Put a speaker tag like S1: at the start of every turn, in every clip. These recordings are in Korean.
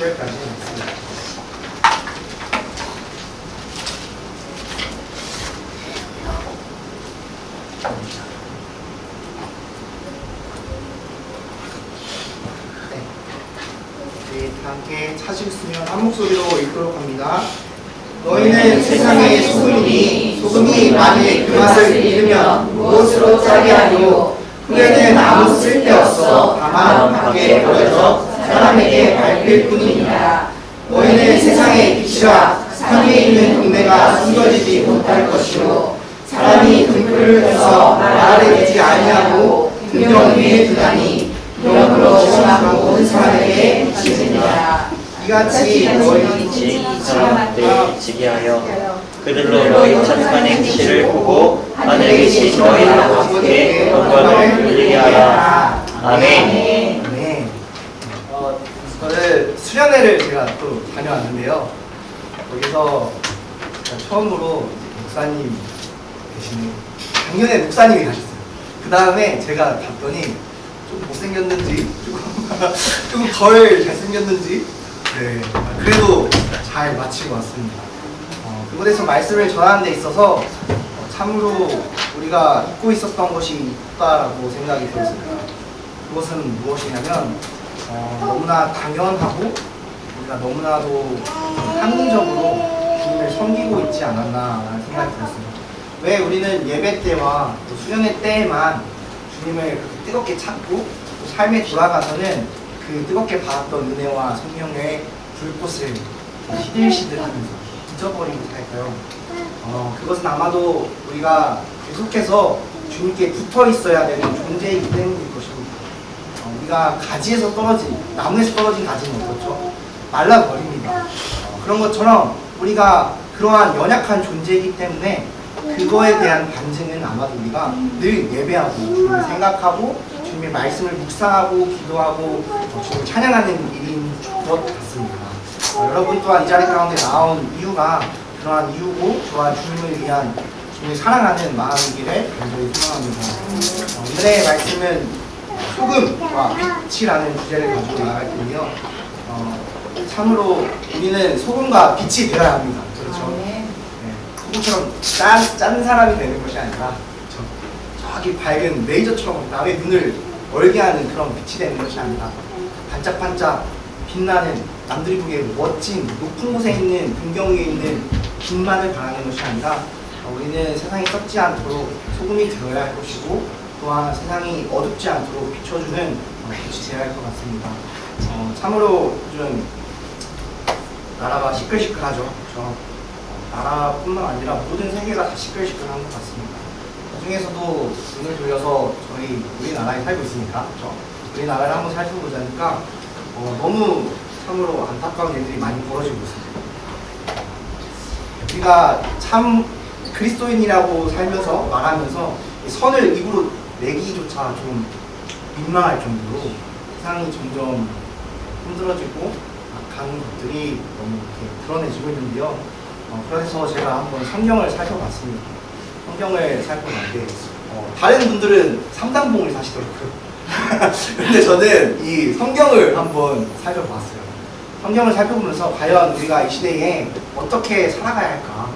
S1: 10절까지 있습니다. 함께 찾으셨으면 한 목소리로 읽도록 합니다. 너희는 세상의 소금이니 소금이 만일 그 맛을 잃으면 무엇으로 짜게 하리요. 후에는 아무 쓸데없어 다만 밖에 버려져 사람에게 밟힐 뿐이니라. 너희는 세상의 빛이라. 산 위에 있는 동네가 숨겨지지 못할 것이요 사람이 등불을 켜서 나를 내지 아니하고 등경 위에 두다니 그러므로 시험하고 온 사람에게 비치느니라. 이같이 너희
S2: 빛이 사람한테 비치게 하여 그들로 너희 착한 행실을 보고 하늘에 계신 너희 아버지께 영광을 돌리게 하라. 아멘.
S1: 네. 저는 수련회를 제가 또 다녀왔는데요. 거기서 처음으로 목사님 계시는 작년에 목사님이 가셨어요. 그 다음에 제가 갔더니 좀 못생겼는지 조금 덜 잘생겼는지 네 그래도 잘 마치고 왔습니다. 그곳에서 말씀을 전하는 데 있어서 참으로 우리가 잊고 있었던 것이 있다라고 생각이 들었습니다. 그것은 무엇이냐면 너무나 당연하고 우리가 너무나도 합리적으로 주님을 섬기고 있지 않았나라는 생각이 들었습니다. 왜 우리는 예배 때와 또 수련회 때에만 주님을 그렇게 뜨겁게 찾고 또 삶에 돌아가서는 그 뜨겁게 받았던 은혜와 성령의 불꽃을 시들시들하면서 잊어버리고 살까요? 그것은 아마도 우리가 계속해서 주님께 붙어 있어야 되는 존재이기 때문일 것입니다. 우리가 가지에서 떨어진, 나무에서 떨어진 가지는 어떻죠? 말라버립니다. 그런 것처럼 우리가 그러한 연약한 존재이기 때문에 그거에 대한 반증은 아마도 우리가 늘 예배하고 주님을 생각하고 주님의 말씀을 묵상하고 기도하고 주님을 찬양하는 일인 것 같습니다. 여러분 또한 이 자리 가운데 나온 이유가 그러한 이유고 또한 주님을 위한 주님을 사랑하는 마음이기를 간절히 소망합니다. 오늘의 말씀은 소금과 빛이라는 주제를 가지고 나갈 텐데요. 참으로 우리는 소금과 빛이 되어야 합니다. 그렇죠? 소금처럼 짠 사람이 되는 것이 아니라 저기 밝은 레이저처럼 남의 눈을 멀게 하는 그런 빛이 되는 것이 아니라 반짝반짝 빛나는 남들이 보기에 멋진 높은 곳에 있는 등경 위에 있는 빛만을 바라는 것이 아니라 우리는 세상이 썩지 않도록 소금이 되어야 할 것이고 또한 세상이 어둡지 않도록 비춰주는 빛이 되어야 할 것 같습니다. 참으로 요즘 나라가 시끌시끌하죠. 그렇죠? 나라뿐만 아니라 모든 세계가 다 시끌시끌한 것 같습니다. 그 중에서도 눈을 돌려서 저희 우리나라에 살고 있으니까 그렇죠? 우리나라를 한번 살펴보자니까 너무 참으로 안타까운 일들이 많이 벌어지고 있습니다. 우리가 참 그리스도인이라고 살면서 말하면서 선을 입으로 내기조차 좀 민망할 정도로 세상이 점점 힘들어지고 악한 것들이 너무 이렇게 드러내지고 있는데요. 그래서 제가 한번 성경을 살펴봤습니다. 성경을 살펴봤는데 다른 분들은 삼단봉을 사시더라고요. 근데 저는 이 성경을 한번 살펴봤어요. 성경을 살펴보면서 과연 우리가 이 시대에 어떻게 살아가야 할까,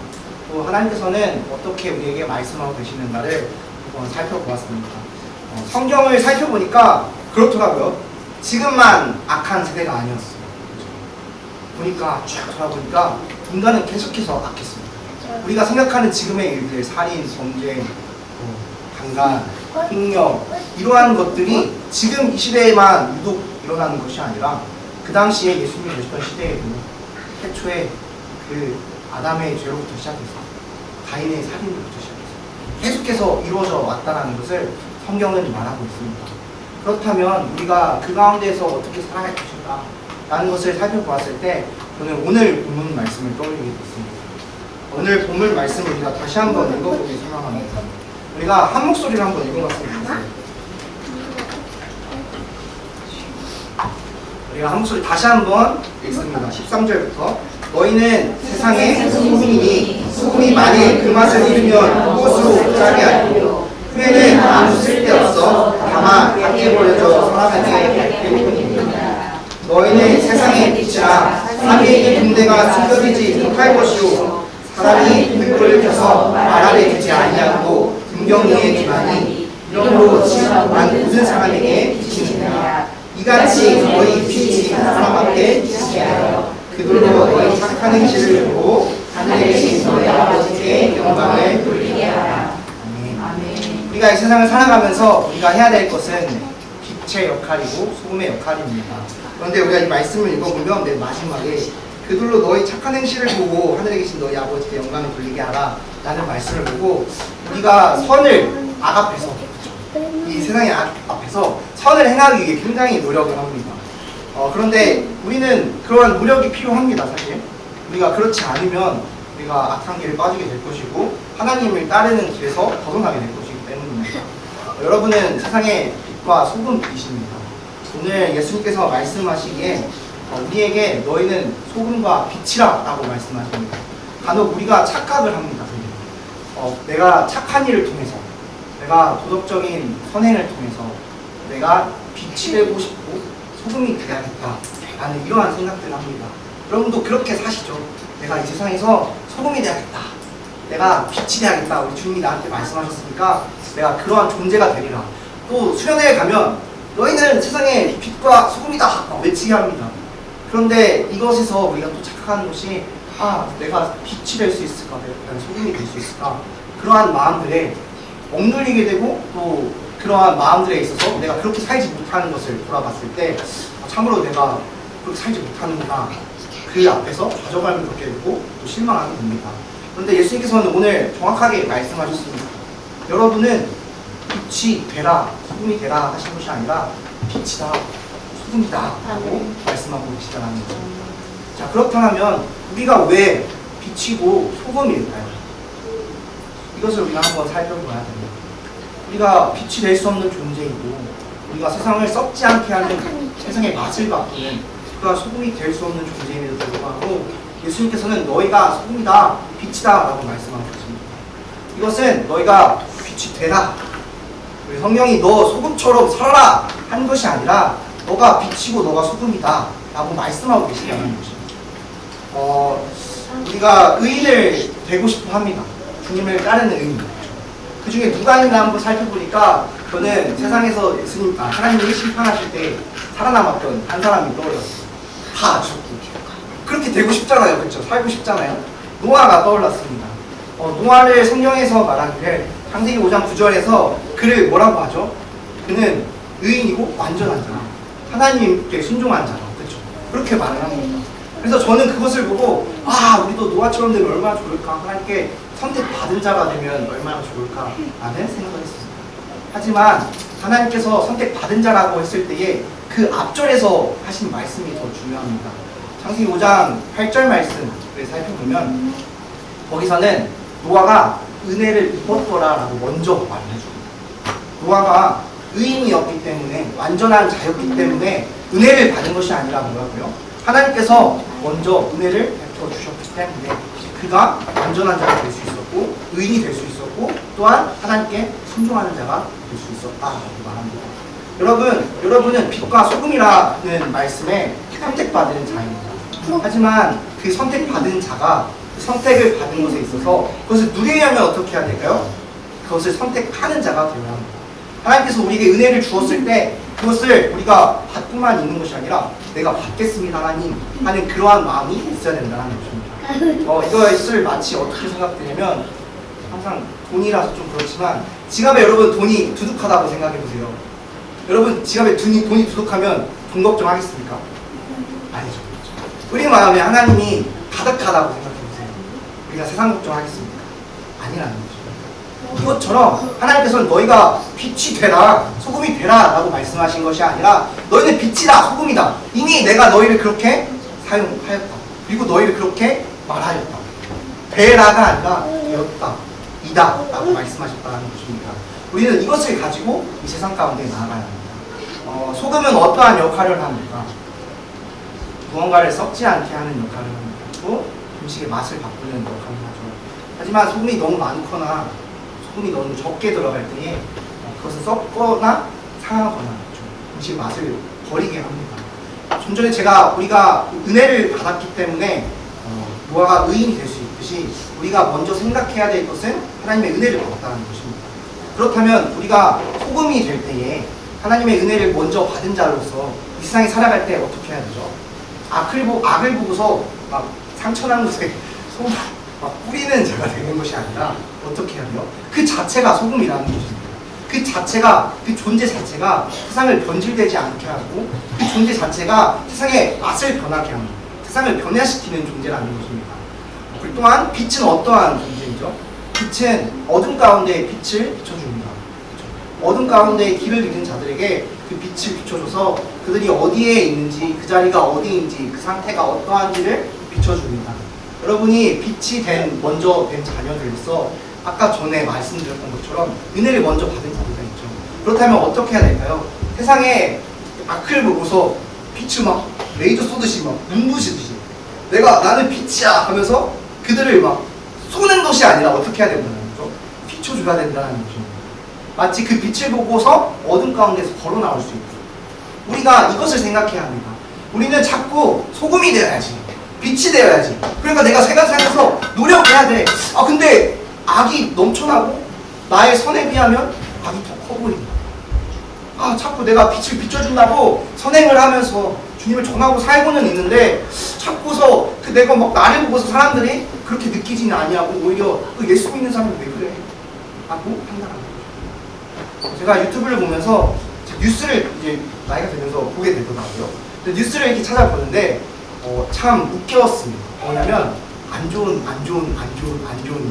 S1: 또 하나님께서는 어떻게 우리에게 말씀하고 계시는가를 한번 살펴보았습니다. 성경을 살펴보니까 그렇더라고요. 지금만 악한 세대가 아니었어요. 보니까 쭉 돌아보니까 인간은 계속해서 악했습니다. 우리가 생각하는 지금의 일들, 살인, 범죄, 강간, 폭력 이러한 것들이 지금 이 시대에만 유독 일어나는 것이 아니라 그 당시에 예수님이 계셨던 시대에도 태초에 그 아담의 죄로부터 시작해서 가인의 살인으로부터 시작해서 계속해서 이루어져 왔다는 것을 성경은 말하고 있습니다. 그렇다면 우리가 그 가운데에서 어떻게 살아야 할 것인가 라는 것을 살펴보았을 때 저는 오늘 본문 말씀을 떠올리게 됐습니다. 오늘 본문 말씀을 우리가 다시 한번 읽어보기 소망합니다. 우리가 한 목소리로 한번 읽어봤으면 좋겠어요. 우리가 한 목소리 다시 한번 읽습니다. 13절부터 너희는 세상의 소금이니 소금이 만일 그 맛을 잃으면 무엇으로 짜게 하리요. 후에는 아무 쓸데없어 다만 밖에 버려져 사람에게 밟힐 뿐입니다. 너희는 세상의 빛이라. 살자. 사비에게 등대가 숨겨지지 못할 것이요. 사람이 등불을 켜서 말 아래 두지 아니하고 등경 위에 두나니 이러므로 지금만 모든 사람에게 비치느니라. 이같이 너희 빛이 사람 앞에 비치게 하여 그들로 너희 착한 행실을 보고 하늘에 계신 너희 아버지께 영광을 돌리게 하라. 아멘. 우리가 이 세상을 살아가면서 우리가 해야 될 것은 빛의 역할이고 소금의 역할입니다. 그런데 우리가 이 말씀을 읽어보면 맨 마지막에 그들로 너희 착한 행실을 보고 하늘에 계신 너희 아버지께 영광을 돌리게 하라 라는 말씀을 보고 우리가 선을 앞에서 이 세상의 앞에서 선을 행하기 위해 굉장히 노력을 합니다. 그런데 우리는 그러한 노력이 필요합니다. 사실 우리가 그렇지 않으면 우리가 악한 길에 빠지게 될 것이고 하나님을 따르는 길에서 벗어나게 될 것이기 때문입니다. 여러분은 세상의 빛과 소금이십니다. 오늘 예수님께서 말씀하시기에 우리에게 너희는 소금과 빛이라 라고 말씀하십니다. 간혹 우리가 착각을 합니다. 내가 착한 일을 통해서 내가 도덕적인 선행을 통해서 내가 빛이 되고 싶고 소금이 되야겠다 라는 이러한 생각들을 합니다. 여러분도 그렇게 사시죠. 내가 이 세상에서 소금이 되야겠다, 내가 빛이 되야겠다. 우리 주님이 나한테 말씀하셨으니까 내가 그러한 존재가 되리라. 또 수련회에 가면 너희는 세상의 빛과 소금이다 외치게 합니다. 그런데 이것에서 우리가 또 착각하는 것이 내가 빛이 될 수 있을까, 내가 소금이 될 수 있을까, 그러한 마음들에 억눌리게 되고 또 그러한 마음들에 있어서 내가 그렇게 살지 못하는 것을 돌아봤을 때 참으로 내가 그렇게 살지 못하는구나, 그 앞에서 좌절감을 겪게 되고 또 실망하게 됩니다. 그런데 예수님께서는 오늘 정확하게 말씀하셨습니다. 여러분은 빛이 되라, 소금이 되라 하신 것이 아니라 빛이다, 소금이다 라고 말씀하고 계시다는 거죠. 자, 그렇다면 우리가 왜 빛이고 소금일까요? 이것을 우리가 한번 살펴봐야 됩니다. 우리가 빛이 될 수 없는 존재이고 우리가 세상을 썩지 않게 하는, 세상의 맛을 바꾸는 그러한 소금이 될 수 없는 존재임에도 불구하고 예수님께서는 너희가 소금이다, 빛이다 라고 말씀하셨습니다. 이것은 너희가 빛이 되라, 우리 성령이 너 소금처럼 살아라 한 것이 아니라 너가 빛이고 너가 소금이다 라고 말씀하고 계시다는 것입니다. 우리가 의인을 되고 싶어 합니다. 주님을 따르는 의인. 그 중에 누가 있나 한번 살펴보니까 저는 세상에서 예수님, 하나님이 심판하실 때 살아남았던 한 사람이 떠올랐어요. 다 죽고. 그렇게 되고 싶잖아요. 그렇죠? 살고 싶잖아요. 노아가 떠올랐습니다. 노아를 성경에서 말하기를 창세기 5장 9절에서 그를 뭐라고 하죠? 그는 의인이고 완전한 자, 하나님께 순종한 자다. 그렇죠? 그렇게 말을 합니다. 그래서 저는 그것을 보고 우리도 노아처럼 되면 얼마나 좋을까, 하나님께 선택받은 자가 되면 얼마나 좋을까 라는 생각을 했습니다. 하지만 하나님께서 선택받은 자라고 했을 때에 그 앞절에서 하신 말씀이 더 중요합니다. 창세기 5장 8절 말씀을 살펴보면 거기서는 노아가 은혜를 입었더라 라고 먼저 말을 해줍니다. 노아가 의인이었기 때문에, 완전한 자였기 때문에 은혜를 받은 것이 아니라 뭐라고요? 하나님께서 먼저 은혜를 베풀어 주셨기 때문에 그가 완전한 자가 될 수 있었고 의인이 될 수 있었고 또한 하나님께 순종하는 자가 될 수 있었다라고 말합니다. 여러분은 빛과 소금이라는 말씀에 선택받은 자입니다. 하지만 그 선택받은 자가 그 선택을 받은 것에 있어서 그것을 누리려면 어떻게 해야 될까요? 그것을 선택하는 자가 되어야 합니다. 하나님께서 우리에게 은혜를 주었을 때 그것을 우리가 받고만 있는 것이 아니라 내가 받겠습니다 하나님 하는 그러한 마음이 있어야 된다는 것입니다. 이것을 마치 어떻게 생각되냐면, 항상 돈이라서 좀 그렇지만 지갑에 여러분 돈이 두둑하다고 생각해보세요. 여러분 지갑에 돈이 두둑하면 돈 걱정하겠습니까? 아니죠. 우리 마음에 하나님이 가득하다고 생각해보세요. 우리가 세상 걱정하겠습니까? 아니라는 거죠. 이것처럼 하나님께서는 너희가 빛이 되라, 소금이 되라 라고 말씀하신 것이 아니라 너희는 빛이다, 소금이다, 이미 내가 너희를 그렇게 사용하였다, 그리고 너희를 그렇게 말하였다, 되라가 아니라 되었다, 이다 라고 말씀하셨다는 것입니다. 우리는 이것을 가지고 이 세상 가운데 나아가야 합니다. 소금은 어떠한 역할을 합니까? 무언가를 썩지 않게 하는 역할을 합니다. 또 음식의 맛을 바꾸는 역할을 하죠. 하지만 소금이 너무 많거나 소금이 너무 적게 들어갈 때에 그것은 썩거나 상하거나 음식 맛을 버리게 합니다. 좀 전에 우리가 은혜를 받았기 때문에 노아가 의인이 될 수 있듯이 우리가 먼저 생각해야 될 것은 하나님의 은혜를 받았다는 것입니다. 그렇다면 우리가 소금이 될 때에 하나님의 은혜를 먼저 받은 자로서 이 세상에 살아갈 때 어떻게 해야 되죠? 악을 보고서 막 상처난 곳에 소금 막 뿌리는 자가 되는 것이 아니라 어떻게 해야 돼요? 그 자체가 소금이라는 것입니다. 그 자체가, 그 존재 자체가 세상을 변질되지 않게 하고 그 존재 자체가 세상의 맛을 변하게 하는, 세상을 변화시키는 존재라는 것입니다. 그리고 또한 빛은 어떠한 존재이죠? 빛은 어둠 가운데 빛을 비춰줍니다. 어둠 가운데 길을 잃은 자들에게 그 빛을 비춰줘서 그들이 어디에 있는지, 그 자리가 어디인지, 그 상태가 어떠한지를 비춰줍니다. 여러분이 빛이 먼저 된 자녀들로서 아까 전에 말씀드렸던 것처럼 은혜를 먼저 받은 자들이 있죠. 그렇다면 어떻게 해야 될까요? 세상에 악을 보고서 빛을 막 레이저 쏘듯이 막 눈부시듯이 나는 빛이야 하면서 그들을 막 쏘는 것이 아니라 어떻게 해야 된다는 거죠? 비춰줘야 된다는 것입니다. 마치 그 빛을 보고서 어둠 가운데서 걸어 나올 수 있고, 우리가 이것을 생각해야 합니다. 우리는 자꾸 소금이 되어야지, 빛이 되어야지, 그러니까 내가 세상에서 노력해야 돼. 근데 악이 넘쳐나고 나의 선에 비하면 악이 더 커 보인다. 자꾸 내가 빛을 비춰준다고 선행을 하면서 주님을 전하고 살고는 있는데 자꾸서 내가 막 나를 보고서 사람들이 그렇게 느끼지는 아니하고 오히려 예수 믿는 사람이 왜 그래? 라고 판단합니다. 제가 유튜브를 보면서 뉴스를 이제 나이가 들면서 보게 되더라고요. 근데 뉴스를 이렇게 찾아보는데 참 웃겼습니다. 뭐냐면 안 좋은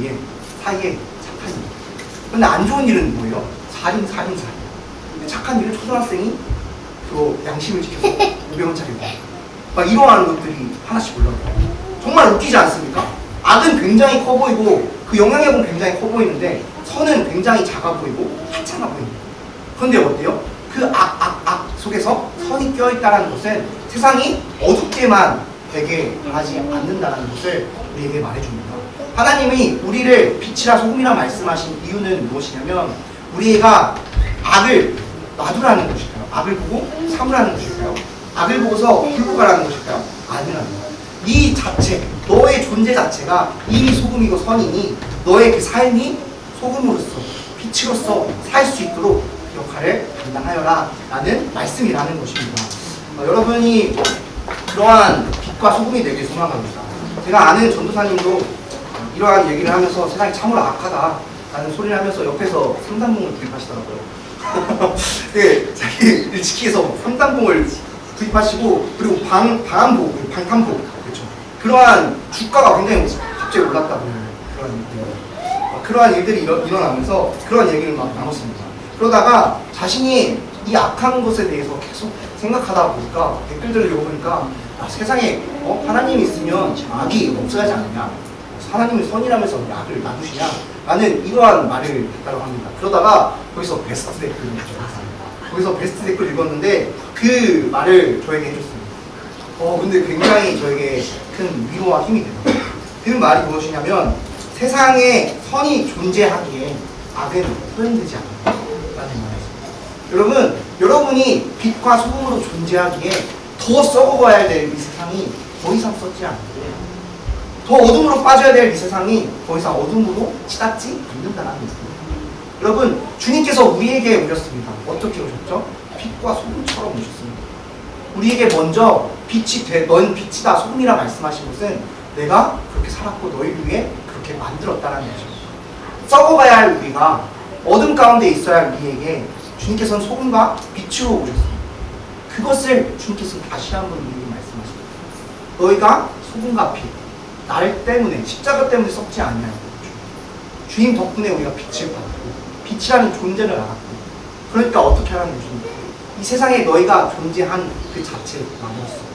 S1: 일 사이에 착한 일. 근데 안 좋은 일은 뭐예요? 살인. 근데 착한 일은 초등학생이 그 양심을 지켜서 500원짜리 막 이러한 것들이 하나씩 올라와요. 정말 웃기지 않습니까? 악은 굉장히 커 보이고 그 영향력은 굉장히 커 보이는데 선은 굉장히 작아 보이고 하찮아 보입니다. 그런데 어때요? 그 악 속에서 선이 껴있다는 것은 세상이 어둡게만 되게 하지 않는다는 것을 우리에게 말해줍니다. 하나님이 우리를 빛이라 소금이라 말씀하신 이유는 무엇이냐면 우리가 악을 놔두라는 것일까요? 악을 보고 삼으라는 것일까요? 악을 보고서 불고 가라는 것일까요? 아니랍니다. 이 자체, 너의 존재 자체가 이미 소금이고 선이니 너의 그 삶이 소금으로서 빛으로서 살 수 있도록 그 역할을 감당하여라 라는 말씀이라는 것입니다. 여러분이 그러한 빛과 소금이 되길 소망합니다. 제가 아는 전도사님도 이러한 얘기를 하면서 세상이 참으로 악하다 라는 소리를 하면서 옆에서 삼단봉을 구입하시더라고요. 네, 자기 일치키에서 삼단봉을 구입하시고 그리고 방탄복, 그렇죠. 그러한 주가가 굉장히 갑자기 올랐다고 그러한 일들이 일어나면서 그런 얘기를 막 나눴습니다. 그러다가 자신이 이 악한 것에 대해서 계속 생각하다 보니까 댓글들을 읽어보니까 세상에 하나님이 있으면 악이 없어야지 않느냐, 하나님이 선이라면서 악을 놔두시냐 라는 이러한 말을 했다고 합니다. 그러다가 거기서 베스트 댓글을 거기서 베스트 댓글 읽었는데 그 말을 저에게 해줬습니다. 근데 굉장히 저에게 큰 위로와 힘이 됩니다. 그 말이 무엇이냐면 세상에 선이 존재하기에 악은 소용되지 않는다라는 말이었습니다. 여러분이 빛과 소금으로 존재하기에 더 썩어가야 될 이 세상이 더 이상 썩지 않는데 더 어둠으로 빠져야 될 이 세상이 더 이상 어둠으로 치닫지 않는다는 것입니다. 여러분, 주님께서 우리에게 오셨습니다. 어떻게 오셨죠? 빛과 소금처럼 오셨습니다. 우리에게 먼저 넌 빛이다, 소금이라 말씀하신 것은 내가 그렇게 살았고 너희를 위해 그렇게 만들었다는 것입니다. 썩어가야 할 우리가 어둠 가운데 있어야 할 우리에게 주님께서는 소금과 빛으로 오셨습니다. 그것을 주님께서 다시 한번 우리에게 말씀하십니다. 너희가 소금과 빛, 나를 때문에, 십자가 때문에 썩지 않냐는 거죠. 주님 덕분에 우리가 빛을 받고 빛이라는 존재를 알았고, 그러니까 어떻게 하라는 것입니까? 이 세상에 너희가 존재한 그 자체를 나눴어.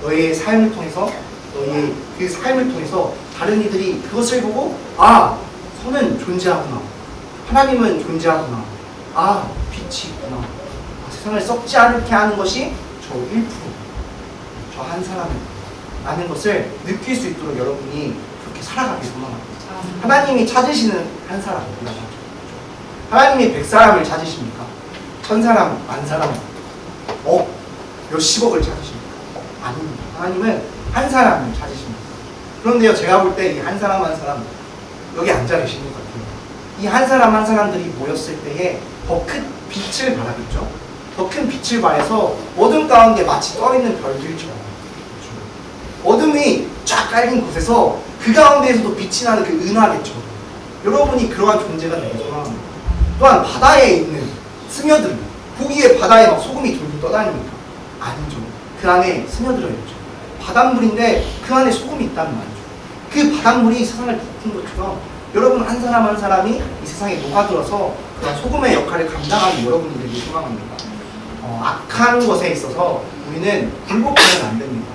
S1: 너의 삶을 통해서, 너의 그 삶을 통해서 다른 이들이 그것을 보고 선은 존재하구나, 하나님은 존재하구나, 빛이 있구나, 세상을 썩지 않게 하는 것이 저 1%, 저 한 사람이구나 라는 것을 느낄 수 있도록 여러분이 그렇게 살아가길 소망합니다. 하나님이 찾으시는 한 사람입니다. 하나님이 100사람을 찾으십니까? 1000사람, 10,000사람, 몇십억을 찾으십니까? 아닙니다. 하나님은 한 사람을 찾으십니다. 그런데요, 제가 볼 때 이 한 사람 한 사람 여기 앉아 계신 것 같아요. 이 한 사람 한 사람들이 모였을 때에 더 큰 빛을 발하겠죠. 더 큰 빛을 발해서 어둠 가운데 마치 떠있는 별들처럼, 어둠이 쫙 깔린 곳에서 그 가운데에서도 빛이 나는 그 은하겠죠. 여러분이 그러한 존재가 되길 소망합니다. 또한 바다에 있는 스며들, 고기에 바다에 막 소금이 돌고 떠다닙니까? 아니죠. 그 안에 스며들어 있죠. 바닷물인데 그 안에 소금이 있다는 말이죠. 그 바닷물이 세상을 덮은 것처럼 여러분 한 사람 한 사람이 이 세상에 녹아들어서 그런 소금의 역할을 감당하는 여러분이 되길 소망합니다. 악한 것에 있어서 우리는 굴복하면 안 됩니다.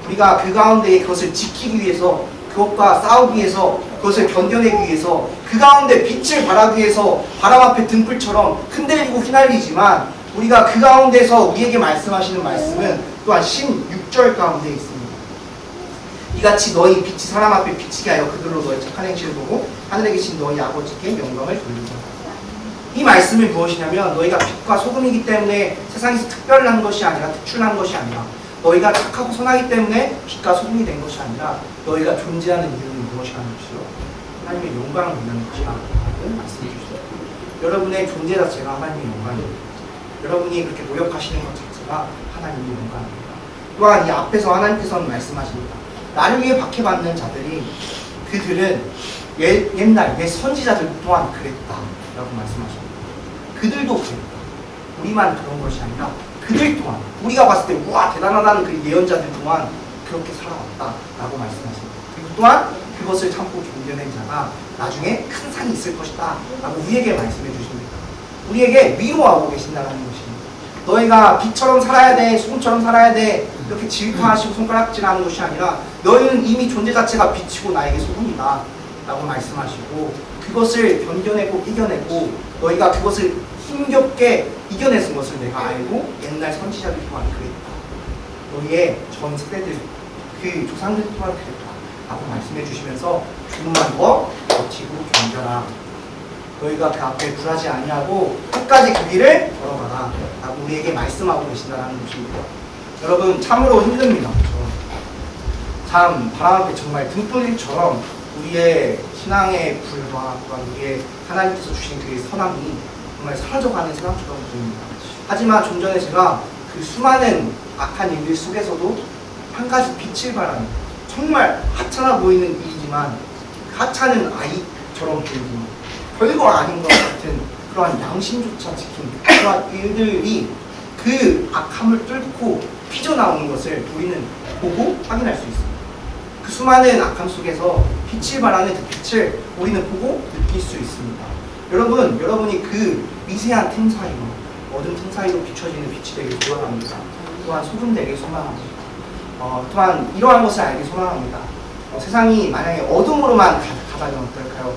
S1: 우리가 그 가운데 그것을 지키기 위해서, 그것과 싸우기 위해서, 그것을 견뎌내기 위해서, 그 가운데 빛을 발하기 위해서 바람 앞에 등불처럼 흔들리고 휘날리지만, 우리가 그 가운데서 우리에게 말씀하시는 말씀은 또한 16절 가운데 있습니다. 이같이 너희 빛이 사람 앞에 비치게 하여 그들로 너희 착한 행실을 보고 하늘에 계신 너희 아버지께 영광을 돌리라. 이 말씀이 무엇이냐면, 너희가 빛과 소금이기 때문에 세상에서 특별한 것이 아니라 특출난 것이 아니라, 너희가 착하고 선하기 때문에 빛과 소금이 된 것이 아니라, 너희가 존재하는 이유는 무엇이라는 것이요? 하나님의 영광을 위한 것이라는 말씀해 주시죠. 여러분의 존재 자체가 하나님의 영광입니다. 여러분이 그렇게 노력하시는 것 자체가 하나님의 영광입니다. 또한 이 앞에서 하나님께서는 말씀하십니다. 나를 위해 박해받는 자들이, 그들은 옛날 옛 선지자들 또한 그랬다 라고 말씀하십니다. 그들도 그랬다. 우리만 그런 것이 아니라 그들 또한, 우리가 봤을 때 우와 대단하다는 그 예언자들 또한 그렇게 살아왔다 라고 말씀하십니다. 그리고 또한 그것을 참고 견뎌낸 자가 나중에 큰 상이 있을 것이다 라고 우리에게 말씀해 주십니다. 우리에게 위로하고 계신다는 것입니다. 너희가 빛처럼 살아야 돼, 소금처럼 살아야 돼, 이렇게 질투하시고 손가락질하는 것이 아니라, 너희는 이미 존재 자체가 빛이고 나에게 소금이다 라고 말씀하시고, 그것을 견뎌내고 이겨내고 너희가 그것을 힘겹게 이겨내는 것을 내가 알고 옛날 선지자들 또한 그랬다. 너희의 전 세대들, 그 조상들 또한 그랬다 라고 말씀해 주시면서 조금만 더 버티고 견뎌라. 너희가 그 앞에 굴하지 아니하고 끝까지 그 길을 걸어가라 라고 우리에게 말씀하고 계신다는 것입니다. 여러분 참으로 힘듭니다. 참 바람 앞에 정말 등불처럼 우리의 신앙의 불과 또한 우리의 하나님께서 주신 그 선함이 정말 사라져가는 세상처럼 보입니다. 하지만 좀 전에 제가 그 수많은 악한 일들 속에서도 한 가지 빛을 발하는, 정말 하찮아 보이는 일이지만 하찮은 아이처럼 보이고 별거 아닌 것 같은 그러한 양심조차 지킨 그러한 일들이 그 악함을 뚫고 삐져나오는 것을 우리는 보고 확인할 수 있습니다. 그 수많은 악함 속에서 빛을 발하는 그 빛을 우리는 보고 느낄 수 있습니다. 여러분이 그 미세한 틈 사이로, 어둠 틈 사이로 비춰지는 빛이 되길 소망합니다. 또한 소금 되길 소망합니다. 또한 이러한 것을 알길 소망합니다. 세상이 만약에 어둠으로만 가다면 어떨까요?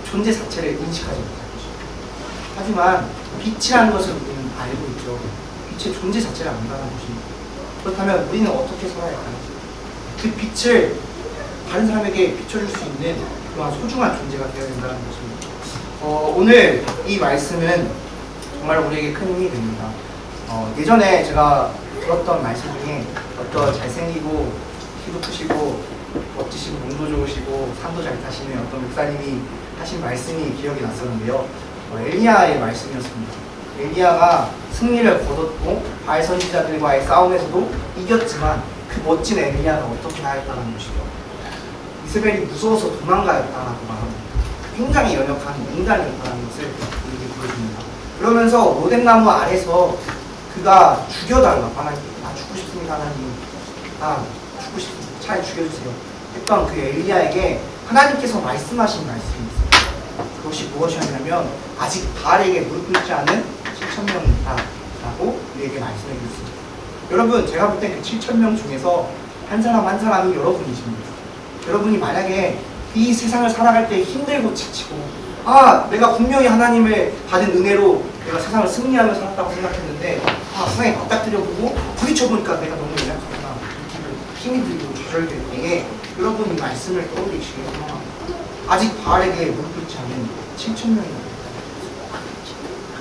S1: 존재 자체를 인식하지 못할 것입니다. 하지만 빛이라는 것을 우리는 알고 있죠. 빛의 존재 자체를 안다는 것입니다. 그렇다면 우리는 어떻게 살아야 할까요? 그 빛을 다른 사람에게 비춰줄 수 있는 그런 소중한 존재가 되어야 된다는 것입니다. 오늘 이 말씀은 정말 우리에게 큰 힘이 됩니다. 예전에 제가 들었던 말씀 중에 어떤 잘생기고 키도 크시고 멋지시고 몸도 좋으시고 산도 잘 타시는 어떤 목사님이 하신 말씀이 기억이 났었는데요. 엘리야의 말씀이었습니다. 엘리야가 승리를 거뒀고 바알 선지자들과의 싸움에서도 이겼지만 그 멋진 엘리야가 어떻게 하였다는 것이죠. 이스라엘이 무서워서 도망가였다라고 말합니다. 굉장히 연약한 인간이었다는 것을 우리에게 보여줍니다. 그러면서 로뎀나무 아래서 그가 죽여달라고 하나님께, 나 죽고 싶습니다 하나님, 나 죽고 싶습니다, 차라리 죽여주세요 했던 그 엘리야에게 하나님께서 말씀하신 말씀이 있어요. 그것이 무엇이었냐면, 아직 바알에게 무릎 꿇지 않은 7,000명이 있다라고 우리에게 말씀해 주셨습니다. 여러분, 제가 볼 때 그 7,000명 중에서 한 사람 한 사람이 여러분이십니다. 여러분이 만약에 이 세상을 살아갈 때 힘들고 지치고, 내가 분명히 하나님을 받은 은혜로 내가 세상을 승리하며 살았다고 생각했는데, 세상에 맞닥뜨려보고 부딪혀보니까 내가 너무 연약하구나, 힘이 들고 좌절될 때에 여러분 이 말씀을 떠올리시길 소망합니다. 아직 바알에게 무릎 꿇지 않은 7,000명이나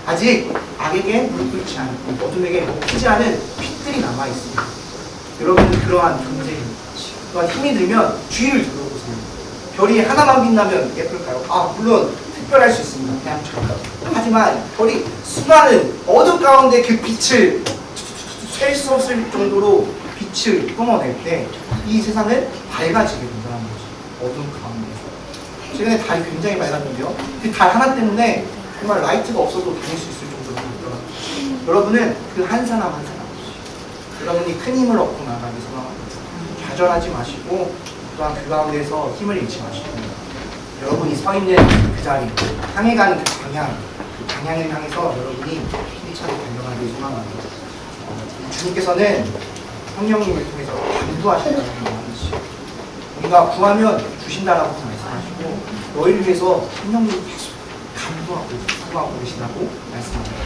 S1: 아직 악에게 무릎 꿇지 않고 어둠에게 먹히지 않은 빛 빛들이 남아있습니다. 여러분은 그러한 존재입니다. 또한 힘이 들면 주위를 둘러보세요. 별이 하나만 빛나면 예쁠까요? 물론 특별할 수 있습니다. 태양처럼. 하지만 별이 수많은 어둠 가운데 그 빛을 셀 수 없을 정도로 빛을 뿜어낼 때 이 세상은 밝아지게 된다는 거죠. 어둠 가운데서. 최근에 달이 굉장히 밝았는데요. 그 달 하나 때문에 정말 라이트가 없어도 다닐 수 있을 정도로 밝더라고요. 여러분은 그 한 사람 한 사람 여러분이 큰 힘을 얻고 나가기 소망합니다. 좌절하지 마시고 또한 그 가운데서 힘을 잃지 마시고 여러분이 서 있는 그 자리, 향해 가는 그 방향을 향해서 여러분이 힘차게 달려가길 소망합니다. 주님께서는 성령님을 통해서 간구하신다는 말씀이시죠. 우리가 구하면 주신다라고 말씀하시고 너희를 위해서 성령님이 계속 간구하고 구하고 계신다고 말씀합니다.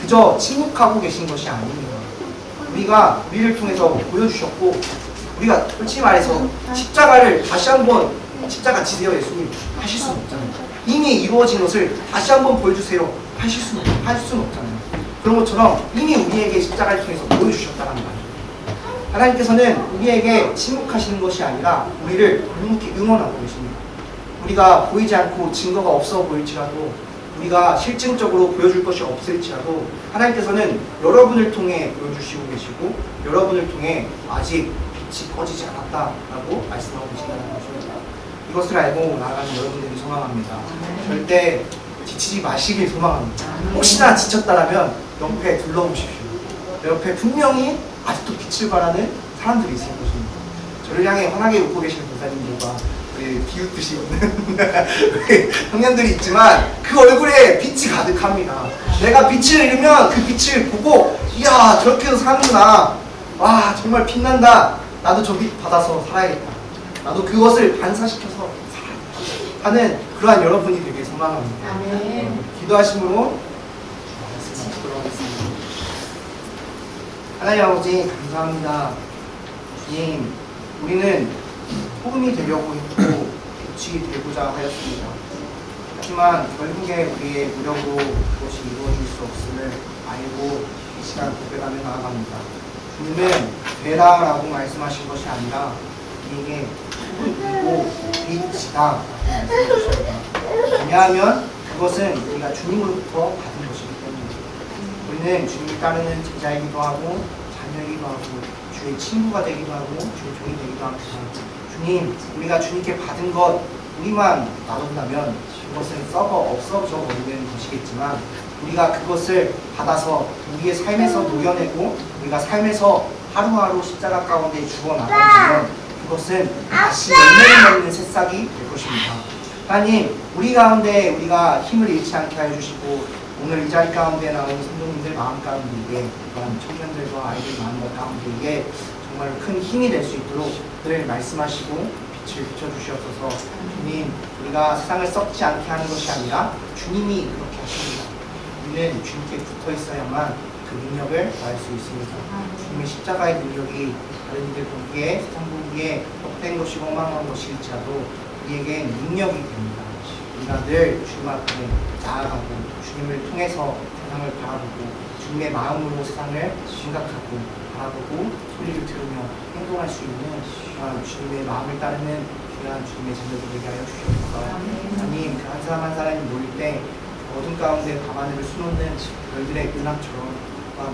S1: 그저 침묵하고 계신 것이 아닙니다. 우리가 우리를 통해서 보여주셨고 우리가 솔직히 말해서 십자가를 다시 한번 십자가 지세요 예수님 하실 수는 없잖아요. 이미 이루어진 것을 다시 한번 보여주세요 하실 수는 없잖아요. 그런 것처럼 이미 우리에게 십자가를 통해서 보여주셨다는 말이에요. 하나님께서는 우리에게 침묵하시는 것이 아니라 우리를 묵묵히 응원하고 계십니다. 우리가 보이지 않고 증거가 없어 보일지라도 우리가 실증적으로 보여줄 것이 없을지라도 하나님께서는 여러분을 통해 보여주시고 계시고 여러분을 통해 아직 빛이 꺼지지 않았다라고 말씀하고 계신다는 것입니다. 이것을 알고 나아가는 여러분들이 소망합니다. 절대 지치지 마시길 소망합니다. 혹시나 지쳤다라면 옆에 둘러보십시오. 옆에 분명히 아직도 빛을 발하는 사람들이 있을 것입니다. 저를 향해 환하게 웃고 계시는 목사님들과 비웃듯이 웃는 청년들이 있지만 그 얼굴에 빛이 가득합니다. 내가 빛을 잃으면 그 빛을 보고 이야 저렇게도 사는구나. 와 정말 빛난다. 나도 저 빛 받아서 살아야겠다. 나도 그것을 반사시켜서 살아야겠다 하는 그러한 여러분이 되길 소망합니다.
S3: 아멘.
S1: 기도하심으로 들어가겠습니다. 하나님 아버지 감사합니다. 주님 우리는 소금이 되려고 했고 빛이 되고자 하였습니다. 하지만 결국에 우리의 노력으로 그것이 이루어질 수 없음을 알고 이 시간 고백하며 나아갑니다. 주님은 되라라고 말씀하신 것이 아니라 우리에게 소금이고 빛이다 라고 말씀하셨습니다. 왜냐하면 그것은 우리가 주님으로부터 받은 것이기 때문입니다. 우리는 주님을 따르는 제자이기도 하고 자녀이기도 하고 주의 친구가 되기도 하고 주의 종이 되기도 합니다. 주님, 우리가 주님께 받은 것 우리만 나눈다면 그것은 썩어 없어져 버리는 것이겠지만 우리가 그것을 받아서 우리의 삶에서 녹여내고 우리가 삶에서 하루하루 십자가 가운데 죽어나가면 그것은 다시 열매를 맺는 새싹이 될 것입니다. 하나님, 우리 가운데 우리가 힘을 잃지 않게 해주시고 오늘 이 자리 가운데 나온 성도님들 마음 가운데에 또한 청년들과 아이들 마음 가운데에 정말 큰 힘이 될 수 있도록 늘 말씀하시고 빛을 비춰주시옵소서. 주님, 우리가 세상을 썩지 않게 하는 것이 아니라 주님이 그렇게 하십니다. 우리는 주님께 붙어 있어야만 그 능력을 받을 수 있습니다. 주님의 십자가의 능력이 다른 이들 보기에 세상 보기에 헛된 것이고 엉망한 것일지라도 우리에게 능력이 됩니다. 우리가 늘 주님 앞에 나아가고 주님을 통해서 세상을 바라보고 주님의 마음으로 세상을 생각하고 바라보고 소리를 들으며 행동할 수 있는 주님의 마음을 따르는 귀한 주님의 자녀들 되게 하여 주시옵소서. 하나님, 그 한 사람 한 사람이 모일 때 어둠 가운데 밤하늘을 수놓는 별들의 은하처럼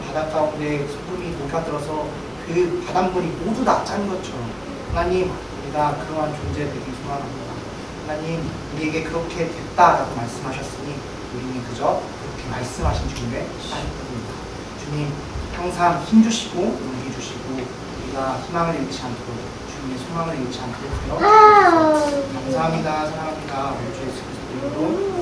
S1: 바닷 가운데 소금이 녹아들어서 그 바닷물이 모두 다 짠 것처럼 하나님, 우리가 그러한 존재 되기 소망합니다. 하나님, 우리에게 그렇게 됐다라고 말씀하셨으니 우리는 그저 그렇게 말씀하신 주님의 딸뿐입니다. 주님, 항상 힘주시고 용기 주시고 우리가 희망을 잃지 않도록 주님의 소망을 잃지 않도록 하여 감사합니다. 사랑합니다. 우리 주 예수 그리스도 이름으로.